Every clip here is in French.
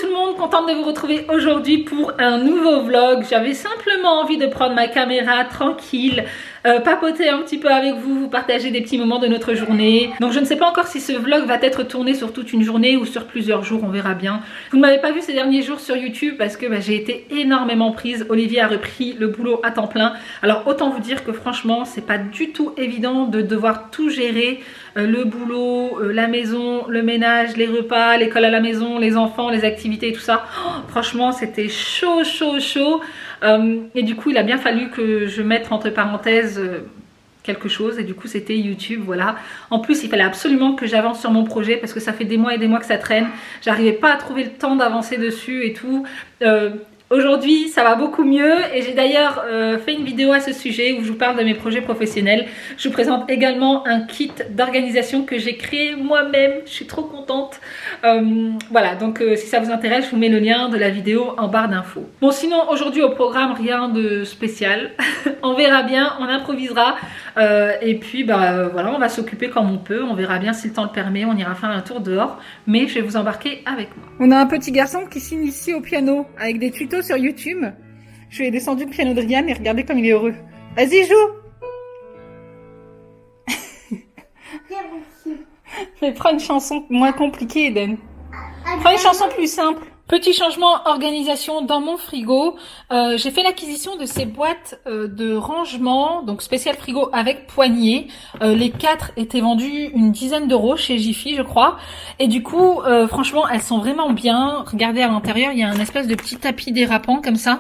tout le monde, contente de vous retrouver aujourd'hui pour un nouveau vlog. J'avais simplement envie de prendre ma caméra tranquille, papoter un petit peu avec vous, vous partager des petits moments de notre journée. Donc je ne sais pas encore si ce vlog va être tourné sur toute une journée ou sur plusieurs jours, on verra bien. Vous ne m'avez pas vu ces derniers jours sur YouTube parce que j'ai été énormément prise. Olivier a repris le boulot à temps plein. Alors autant vous dire que franchement c'est pas du tout évident de devoir tout gérer. Le boulot, la maison, le ménage, les repas, l'école à la maison, les enfants, les activités et tout ça. Oh, franchement c'était chaud. Et du coup il a bien fallu que je mette entre parenthèses quelque chose et du coup c'était YouTube, voilà. En plus il fallait absolument que j'avance sur mon projet parce que ça fait des mois et des mois que ça traîne. J'arrivais pas à trouver le temps d'avancer dessus et tout. Aujourd'hui ça va beaucoup mieux et j'ai d'ailleurs fait une vidéo à ce sujet où je vous parle de mes projets professionnels. Je vous présente également un kit d'organisation que j'ai créé moi-même, je suis trop contente. Voilà, donc si ça vous intéresse je vous mets le lien de la vidéo en barre d'infos. Bon sinon aujourd'hui au programme rien de spécial, on verra bien, on improvisera et puis voilà, on va s'occuper comme on peut, on verra bien si le temps le permet, on ira faire un tour dehors, mais je vais vous embarquer avec moi. On a un petit garçon qui s'initie au piano avec des tutos sur YouTube. Je lui ai descendu le piano de Rian et regardez comme il est heureux. Vas-y, joue. Mais prends une chanson moins compliquée, Eden. Prends une chanson plus simple. Petit changement organisation dans mon frigo. J'ai fait l'acquisition de ces boîtes de rangement, donc spécial frigo avec poignée. Les 4 étaient vendus une dizaine d'euros chez Jiffy, je crois. Et du coup, franchement, elles sont vraiment bien. Regardez à l'intérieur, il y a un espèce de petit tapis dérapant comme ça.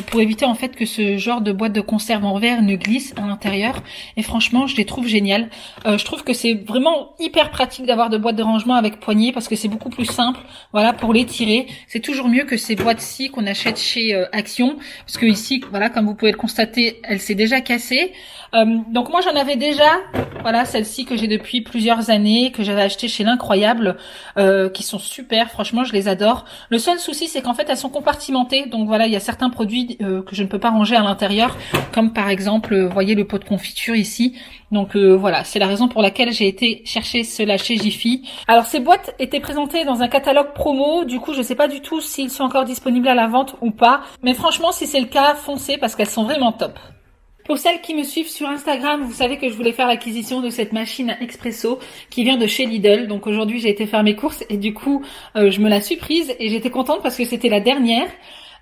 Pour éviter en fait que ce genre de boîte de conserve en verre ne glisse à l'intérieur et franchement je les trouve géniales. Je trouve que c'est vraiment hyper pratique d'avoir de boîtes de rangement avec poignée parce que c'est beaucoup plus simple, voilà, pour les tirer. C'est toujours mieux que ces boîtes-ci qu'on achète chez Action parce que ici, voilà, comme vous pouvez le constater, elle s'est déjà cassée. Donc moi j'en avais déjà, voilà, celle-ci que j'ai depuis plusieurs années, que j'avais acheté chez l'Incroyable, qui sont super, franchement je les adore. Le seul souci c'est qu'en fait elles sont compartimentées, donc voilà, il y a certains produits que je ne peux pas ranger à l'intérieur, comme par exemple, vous voyez le pot de confiture ici. Donc voilà, c'est la raison pour laquelle j'ai été chercher cela chez Jiffy. Alors ces boîtes étaient présentées dans un catalogue promo, du coup je sais pas du tout s'ils sont encore disponibles à la vente ou pas, mais franchement si c'est le cas, foncez parce qu'elles sont vraiment top. Pour celles qui me suivent sur Instagram, vous savez que je voulais faire l'acquisition de cette machine à expresso qui vient de chez Lidl. Donc aujourd'hui j'ai été faire mes courses et du coup je me la suis prise et j'étais contente parce que c'était la dernière.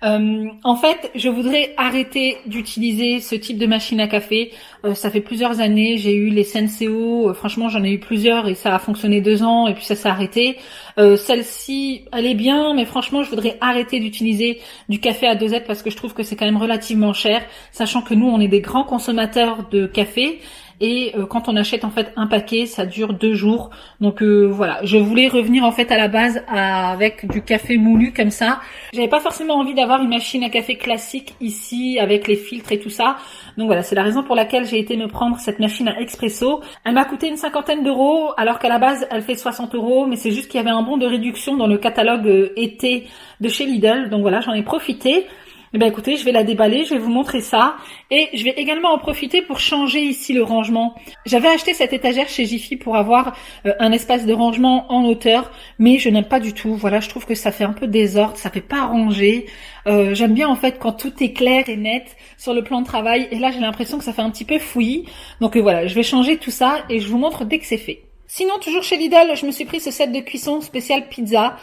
En fait, je voudrais arrêter d'utiliser ce type de machine à café. Ça fait plusieurs années, j'ai eu les Senseo, franchement j'en ai eu plusieurs et ça a fonctionné 2 ans et puis ça s'est arrêté. Celle-ci, elle est bien, mais franchement je voudrais arrêter d'utiliser du café à dosette parce que je trouve que c'est quand même relativement cher, sachant que nous on est des grands consommateurs de café. Et quand on achète en fait un paquet, ça dure 2 jours. Donc voilà, je voulais revenir en fait à la base avec du café moulu comme ça. J'avais pas forcément envie d'avoir une machine à café classique ici avec les filtres et tout ça. Donc voilà, c'est la raison pour laquelle j'ai été me prendre cette machine à expresso. Elle m'a coûté une 50aine d'euros alors qu'à la base elle fait 60 euros. Mais c'est juste qu'il y avait un bon de réduction dans le catalogue été de chez Lidl. Donc voilà, j'en ai profité. Eh bien écoutez, je vais la déballer, je vais vous montrer ça et je vais également en profiter pour changer ici le rangement. J'avais acheté cette étagère chez Jiffy pour avoir un espace de rangement en hauteur, mais je n'aime pas du tout. Voilà, je trouve que ça fait un peu désordre, ça fait pas ranger. J'aime bien en fait quand tout est clair et net sur le plan de travail et là j'ai l'impression que ça fait un petit peu fouillis. Donc voilà, je vais changer tout ça et je vous montre dès que c'est fait. Sinon, toujours chez Lidl, je me suis pris ce set de cuisson spécial pizza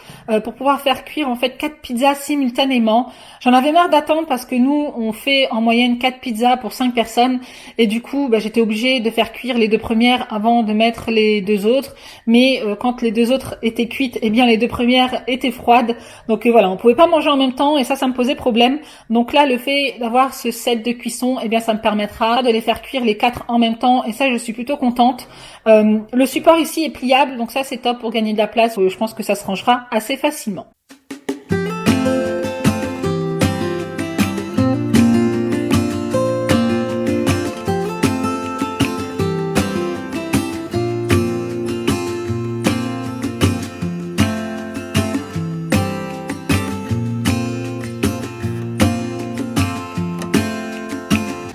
pour pouvoir faire cuire en fait 4 pizzas simultanément. J'en avais marre d'attendre parce que nous, on fait en moyenne 4 pizzas pour 5 personnes et du coup, j'étais obligée de faire cuire les 2 premières avant de mettre les 2 autres. Mais quand les 2 autres étaient cuites, eh bien les 2 premières étaient froides. Donc voilà, on pouvait pas manger en même temps et ça me posait problème. Donc là, le fait d'avoir ce set de cuisson, eh bien ça me permettra de les faire cuire les 4 en même temps et ça, je suis plutôt contente. Le support ici est pliable, donc ça c'est top pour gagner de la place. Je pense que ça se rangera assez facilement.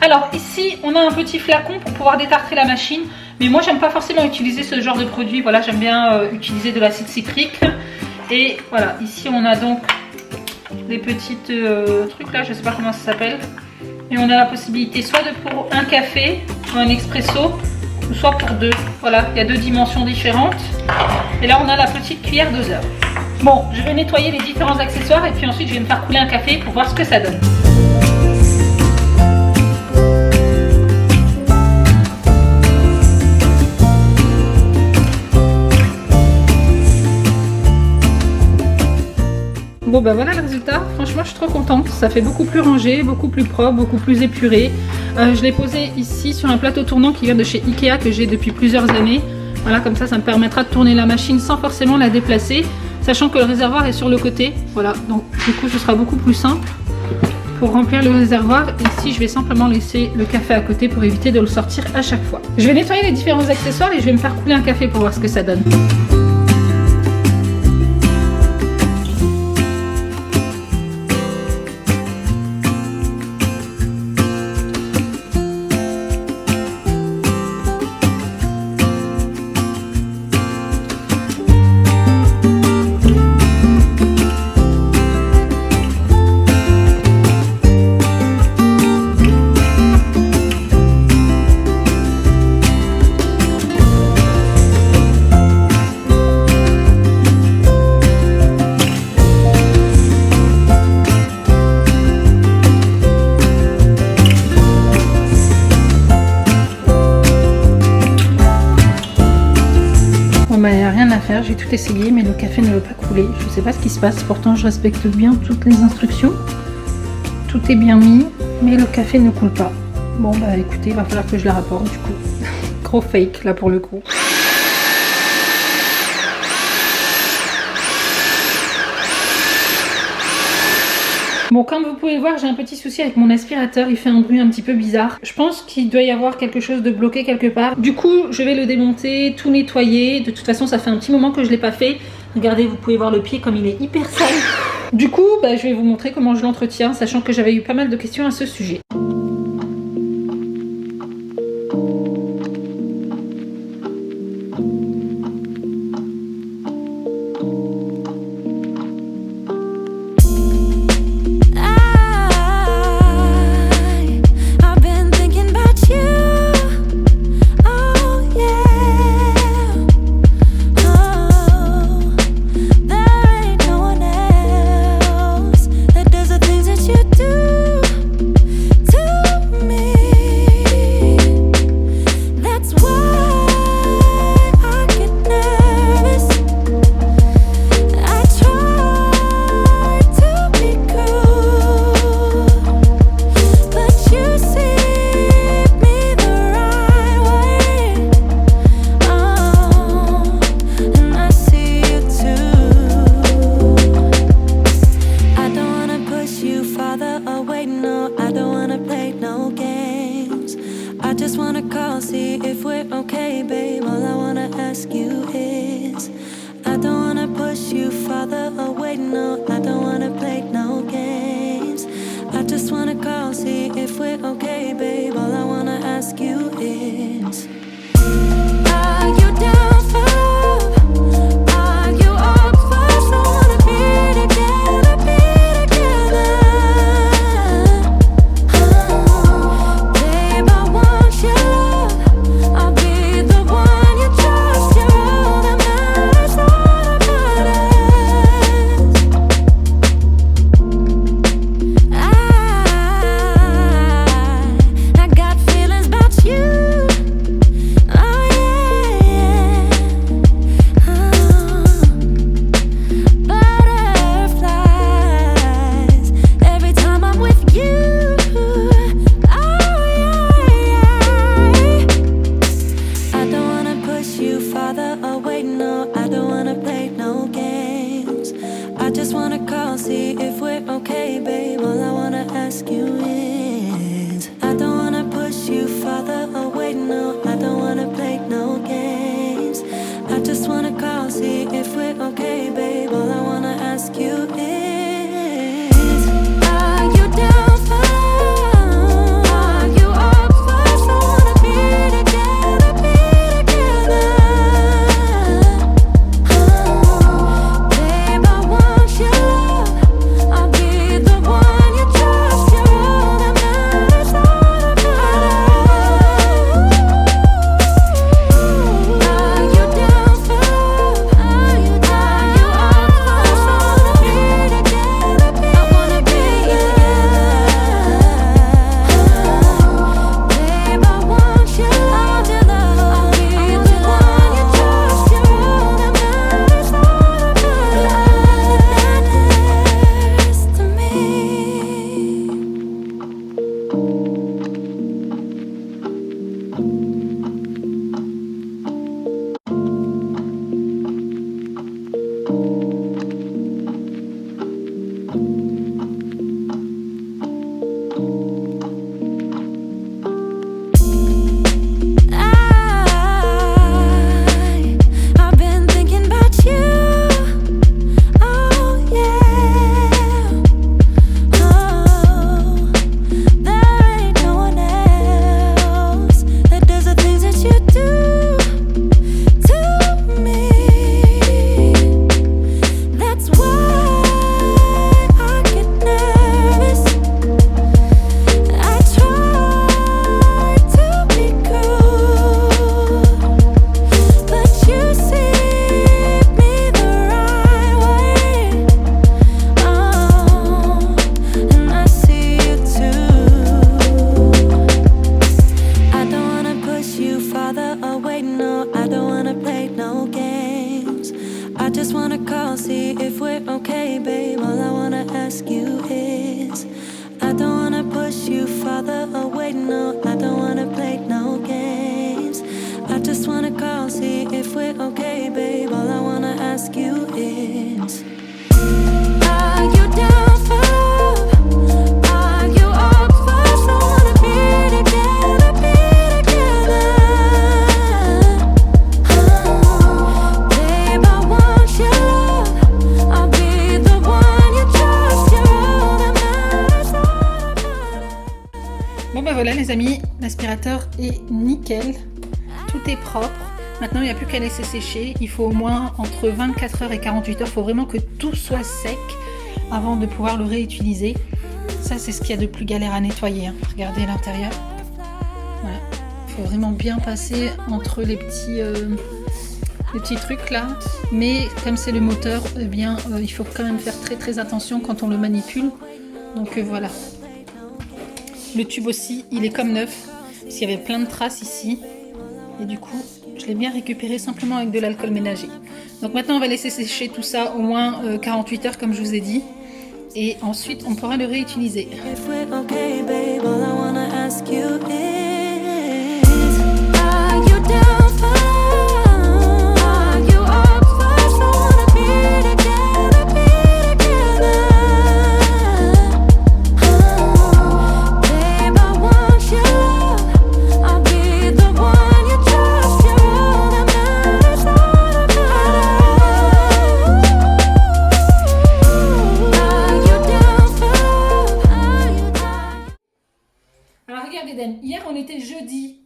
Alors ici on a un petit flacon pour pouvoir détartrer la machine, mais moi j'aime pas forcément utiliser ce genre de produit. Voilà, j'aime bien utiliser de l'acide citrique. Et voilà, ici on a donc des petites trucs là, je sais pas comment ça s'appelle. Et on a la possibilité soit de pour un café ou un expresso, ou soit pour deux. Voilà, il y a deux dimensions différentes. Et là on a la petite cuillère doseur. Bon, je vais nettoyer les différents accessoires et puis ensuite je vais me faire couler un café pour voir ce que ça donne. Bon bah voilà le résultat, franchement je suis trop contente, ça fait beaucoup plus rangé, beaucoup plus propre, beaucoup plus épuré. Je l'ai posé ici sur un plateau tournant qui vient de chez Ikea que j'ai depuis plusieurs années. Voilà, comme ça me permettra de tourner la machine sans forcément la déplacer, sachant que le réservoir est sur le côté. Voilà, donc du coup ce sera beaucoup plus simple pour remplir le réservoir. Ici je vais simplement laisser le café à côté pour éviter de le sortir à chaque fois. Je vais nettoyer les différents accessoires et je vais me faire couler un café pour voir ce que ça donne. Il n'y a rien à faire, j'ai tout essayé mais le café ne veut pas couler. Je ne sais pas ce qui se passe, pourtant je respecte bien toutes les instructions. Tout est bien mis, mais le café ne coule pas. Bon bah écoutez, il va falloir que je la rapporte du coup. Gros fake là pour le coup. Bon, comme vous pouvez voir, j'ai un petit souci avec mon aspirateur, il fait un bruit un petit peu bizarre. Je pense qu'il doit y avoir quelque chose de bloqué quelque part. Du coup, je vais le démonter, tout nettoyer. De toute façon, ça fait un petit moment que je ne l'ai pas fait. Regardez, vous pouvez voir le pied comme il est hyper sale. Du coup, je vais vous montrer comment je l'entretiens, sachant que j'avais eu pas mal de questions à ce sujet. I've been thinking about you. Oh yeah. Oh, there ain't no one else that does the things that you do to me. That's why I get nervous. I try to be cool, but you see me the right way. Oh, and I see you too. I don't wanna push you farther away, no. I don't wanna play no games. I just wanna call, see if we're okay, babe. All I wanna ask you is, I don't wanna push you farther away, no. I don't wanna play no games. I just wanna call, see if we're okay, babe. All I wanna ask you is, are you down for love? Are you up for someone to be together, be together? Babe, I want your love. I'll be the one you trust. You're all that matters, all that matters. Bon bah voilà les amis, l'aspirateur est nickel, tout est propre. Maintenant il n'y a plus qu'à laisser sécher, il faut au moins entre 24 heures et 48 heures, il faut vraiment que tout soit sec avant de pouvoir le réutiliser. Ça c'est ce qu'il y a de plus galère à nettoyer, hein. Regardez l'intérieur. Voilà. Il faut vraiment bien passer entre les petits trucs là. Mais comme c'est le moteur, eh bien, il faut quand même faire très très attention quand on le manipule. Donc voilà. Le tube aussi, il est comme neuf, parce qu'il y avait plein de traces ici. Et du coup, je l'ai bien récupéré simplement avec de l'alcool ménager. Donc maintenant, on va laisser sécher tout ça au moins 48 heures, comme je vous ai dit. Et ensuite, on pourra le réutiliser. If we're okay, babe, all I wanna ask you is, are you down for love? Are you up for someone to be together, be together? Babe, I want your love. I'll be the one you trust. You're all that matters, all that matters. Are you down for love? Are you down? Alors regardez Dan, hier on était jeudi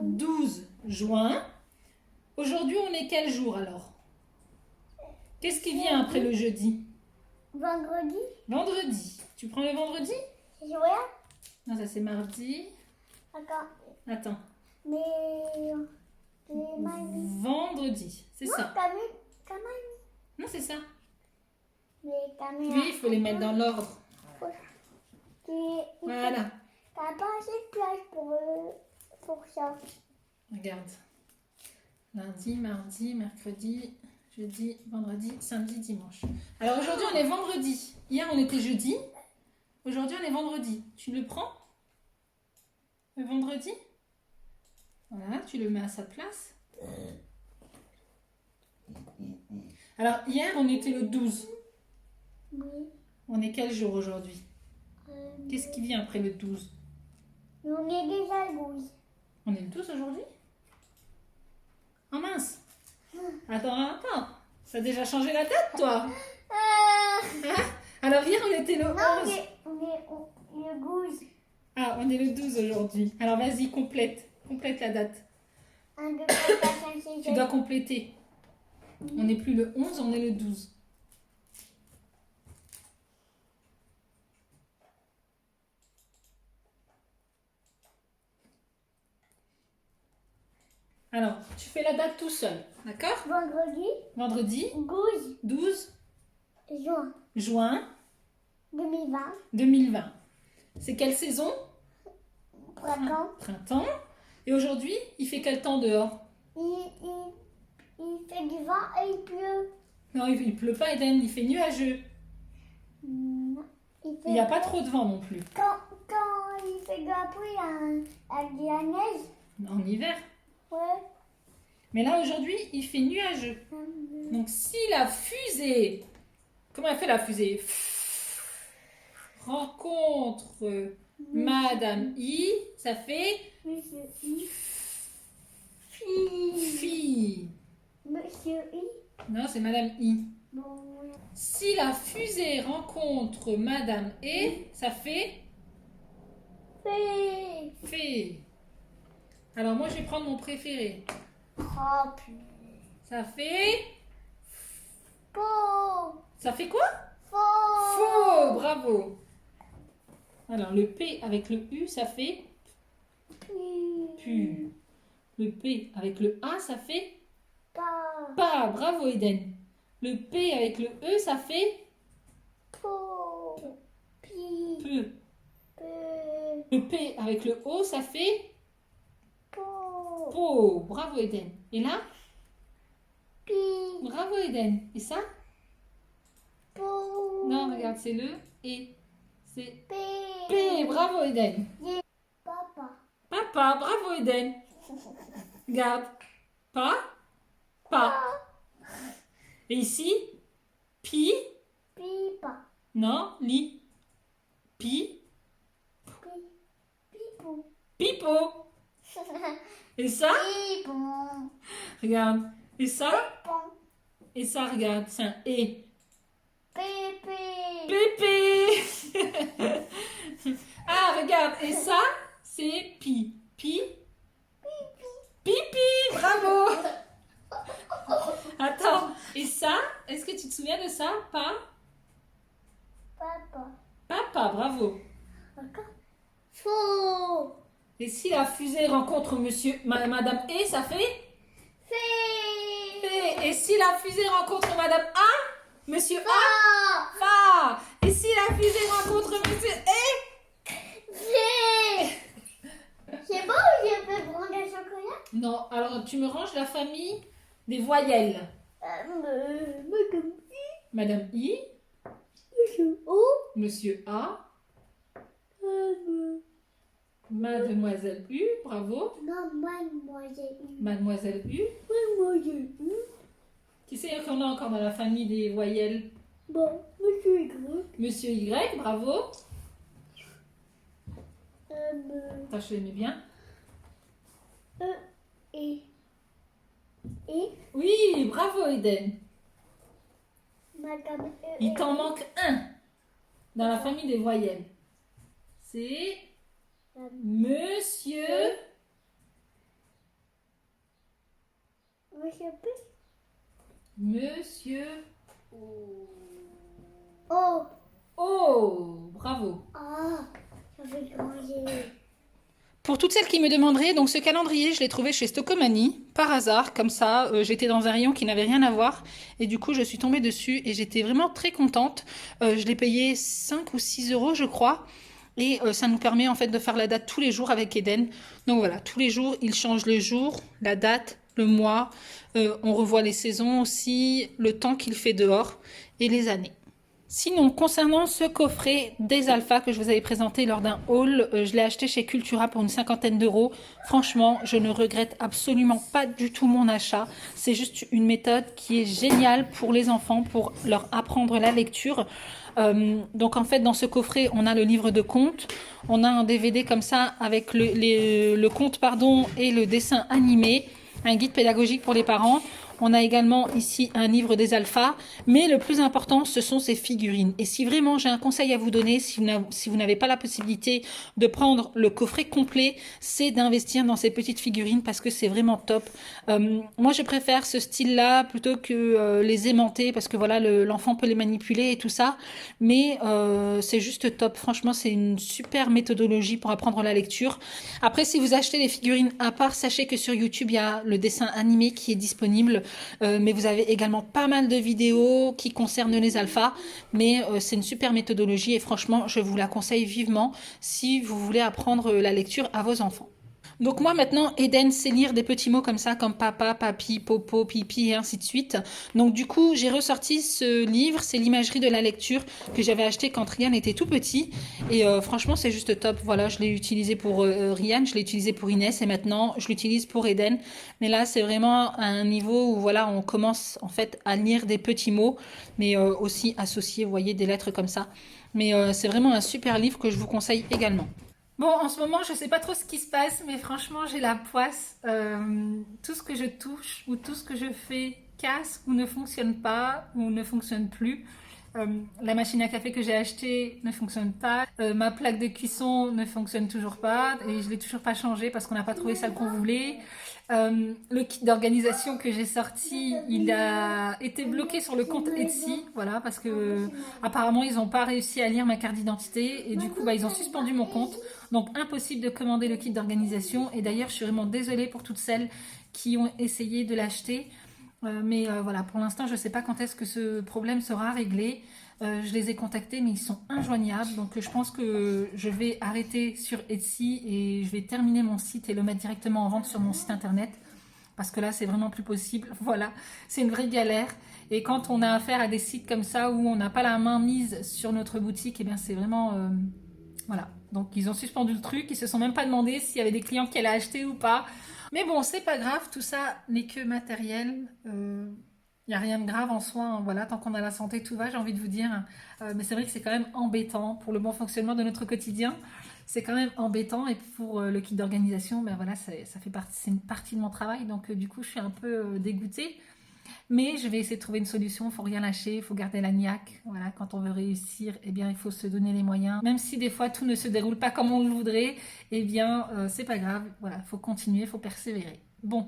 12 juin. Aujourd'hui on est quel jour alors? Qu'est-ce qui vient après le jeudi? Vendredi, Vendredi. Tu prends le vendredi? c'est vrai? Non, ça c'est mardi. D'accord. Attends. Mais mamie. Vendredi, c'est Non, ça. t'as mis ta mamie. Non, c'est ça. Mais t'as mis. Oui, il faut les mettre dans l'ordre. Voilà. T'as pas assez de place pour ça. Regarde. Lundi, mardi, mercredi, jeudi, vendredi, samedi, dimanche. Alors aujourd'hui on est vendredi. Hier on était jeudi. Aujourd'hui on est vendredi. Tu le prends? Le vendredi? Voilà, tu le mets à sa place. Alors hier on était le 12. Oui. On est quel jour aujourd'hui? Qu'est-ce qui vient après le 12? On est déjà le 12. On est le 12 aujourd'hui? Oh mince! Attends. Ça a déjà changé la tête, toi? Hein? Alors hier, on était le 11. Non, on est le 12. Ah, on est le 12 aujourd'hui. Alors vas-y, complète la date. 1, 2, 3, 4, 5, 6, Tu dois compléter. On n'est plus le 11, on est le 12. Alors, tu fais la date tout seul, d'accord? Vendredi, Vendredi 12 12 juin juin 2020. 2020. C'est quelle saison? Printemps. Printemps. Et aujourd'hui, il fait quel temps dehors? Il fait du vent et il pleut. Non, il pleut pas, Eden, il fait nuageux. Non, Il n'y a pas trop de vent non plus. Quand il fait de la pluie avec de la neige, En hiver. ouais. Mais là, aujourd'hui, il fait nuageux. Donc, si la fusée... Comment elle fait la fusée? rencontre Madame I, ça fait Monsieur I. Fille. fille. Monsieur I. Non, c'est Madame I. Bon. Si la fusée rencontre Madame E, ça fait Fille. fée. Alors moi, je vais prendre mon préféré. Oh, Ça fait... Faux. Ça fait quoi? Faux. Faux, bravo. Alors, le P avec le U, ça fait pu. Le P avec le A, ça fait Pas. pas. Bravo, Eden. Le P avec le E, ça fait Faux. Pi. peu. Peu. Le P avec le O, ça fait Faux. po. Bravo, Eden. Et là? Pi. Bravo, Eden. Et ça? Faux. Non, regarde, c'est le E. C'est P. P. Bravo, Eden. Papa. Papa, bravo, Eden. Regarde. Pas. Pas. Et ici? Pi. Pipa. Non, li. Pi. Pi. Pipou. Pipo. Et ça? Pipon. Regarde. Et ça? Pon. Et ça, regarde. C'est un E. Pépé. Pépé. Ah, regarde. Et ça, c'est pi. Pi. Pipi. Bravo. Attends. Et ça, est-ce que tu te souviens de ça? Pas. Papa. Papa, bravo. Encore. Faux. Et si la fusée rencontre Madame E, ça fait Fée. Fée. Et si la fusée rencontre Madame A, Monsieur A, Ah. Fa. Et si la fusée rencontre Monsieur E, Fée. C'est bon ou je peux prendre un chocolat? non. Alors tu me ranges la famille des voyelles. Madame Madame I, Monsieur O. Monsieur A, Mademoiselle U, bravo. Non, mademoiselle U. Mademoiselle U. Mademoiselle U. Qui c'est qu'on a encore dans la famille des voyelles? Bon, monsieur Y. Monsieur Y, bravo. Euh, Ça, je l'aimais bien. et. Et. Oui, bravo Eden. Madame E. Il t'en manque un dans la famille des voyelles. C'est Monsieur. Monsieur P. Monsieur. Oh. Oh, bravo. Ah, ça fait changer. Pour toutes celles qui me demanderaient, donc ce calendrier, je l'ai trouvé chez Stocomanie, par hasard, comme ça. J'étais dans un rayon qui n'avait rien à voir. Et du coup, je suis tombée dessus et j'étais vraiment très contente. Je l'ai payé 5 ou 6 euros, je crois. Et ça nous permet en fait de faire la date tous les jours avec Eden. Donc voilà, tous les jours, il change le jour, la date, le mois. On revoit les saisons aussi, le temps qu'il fait dehors et les années. Sinon, concernant ce coffret des alphas que je vous avais présenté lors d'un haul, je l'ai acheté chez Cultura pour une 50aine d'euros. Franchement, je ne regrette absolument pas du tout mon achat. C'est juste une méthode qui est géniale pour les enfants, pour leur apprendre la lecture. Donc en fait, dans ce coffret, on a le livre de contes. On a un DVD comme ça avec le conte et le dessin animé. Un guide pédagogique pour les parents. On a également ici un livre des alphas, mais le plus important, ce sont ces figurines. Et si vraiment j'ai un conseil à vous donner, si vous n'avez pas la possibilité de prendre le coffret complet, c'est d'investir dans ces petites figurines parce que c'est vraiment top. Moi, je préfère ce style-là plutôt que les aimantés parce que voilà, l'enfant peut les manipuler et tout ça. Mais c'est juste top. Franchement, c'est une super méthodologie pour apprendre la lecture. Après, si vous achetez les figurines à part, sachez que sur YouTube, il y a le dessin animé qui est disponible. Mais vous avez également pas mal de vidéos qui concernent les alphas, mais c'est une super méthodologie et franchement je vous la conseille vivement si vous voulez apprendre la lecture à vos enfants. Donc moi maintenant, Eden sait lire des petits mots comme ça, comme papa, papi, popo, pipi et ainsi de suite. Donc du coup, j'ai ressorti ce livre, c'est l'imagerie de la lecture que j'avais acheté quand Ryan était tout petit. Et franchement, c'est juste top. Voilà, je l'ai utilisé pour Ryan, je l'ai utilisé pour Inès et maintenant, je l'utilise pour Eden. Mais là, c'est vraiment un niveau où voilà, on commence en fait à lire des petits mots, mais aussi associer, vous voyez, des lettres comme ça. Mais c'est vraiment un super livre que je vous conseille également. Bon, en ce moment, je sais pas trop ce qui se passe, mais franchement, j'ai la poisse. Tout ce que je touche ou tout ce que je fais casse ou ne fonctionne pas ou ne fonctionne plus. La machine à café que j'ai achetée ne fonctionne pas. Ma plaque de cuisson ne fonctionne toujours pas et je l'ai toujours pas changée parce qu'on n'a pas trouvé celle qu'on voulait. Le kit d'organisation que j'ai sorti, il a été bloqué sur le compte Etsy, voilà, parce que apparemment ils n'ont pas réussi à lire ma carte d'identité et du coup bah, ils ont suspendu mon compte. Donc impossible de commander le kit d'organisation et d'ailleurs je suis vraiment désolée pour toutes celles qui ont essayé de l'acheter. Mais voilà, pour l'instant, je ne sais pas quand est-ce que ce problème sera réglé. Je les ai contactés, mais ils sont injoignables. Donc, je pense que je vais arrêter sur Etsy et je vais terminer mon site et le mettre directement en vente sur mon site internet. Parce que là, c'est vraiment plus possible. Voilà, c'est une vraie galère. Et quand on a affaire à des sites comme ça où on n'a pas la main mise sur notre boutique, eh bien, c'est vraiment... voilà. Donc, ils ont suspendu le truc. Ils se sont même pas demandé s'il y avait des clients qui allaient acheter ou pas. Mais bon, c'est pas grave, tout ça n'est que matériel. Il n'y a rien de grave en soi, hein, voilà, tant qu'on a la santé, tout va, j'ai envie de vous dire. Mais c'est vrai que c'est quand même embêtant pour le bon fonctionnement de notre quotidien. C'est quand même embêtant et pour le kit d'organisation, ben voilà, ça fait partie, c'est une partie de mon travail, donc du coup, je suis un peu dégoûtée. Mais je vais essayer de trouver une solution, il faut rien lâcher, il faut garder la niaque. Voilà, quand on veut réussir, eh bien, il faut se donner les moyens. Même si des fois tout ne se déroule pas comme on le voudrait, eh bien, c'est pas grave. Voilà, il faut continuer, il faut persévérer. Bon.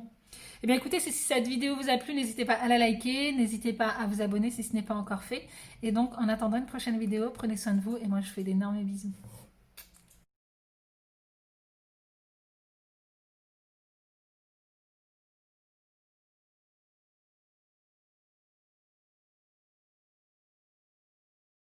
Eh bien, écoutez, si cette vidéo vous a plu, n'hésitez pas à la liker, n'hésitez pas à vous abonner si ce n'est pas encore fait. Et donc, en attendant une prochaine vidéo, prenez soin de vous et moi, je fais d'énormes bisous.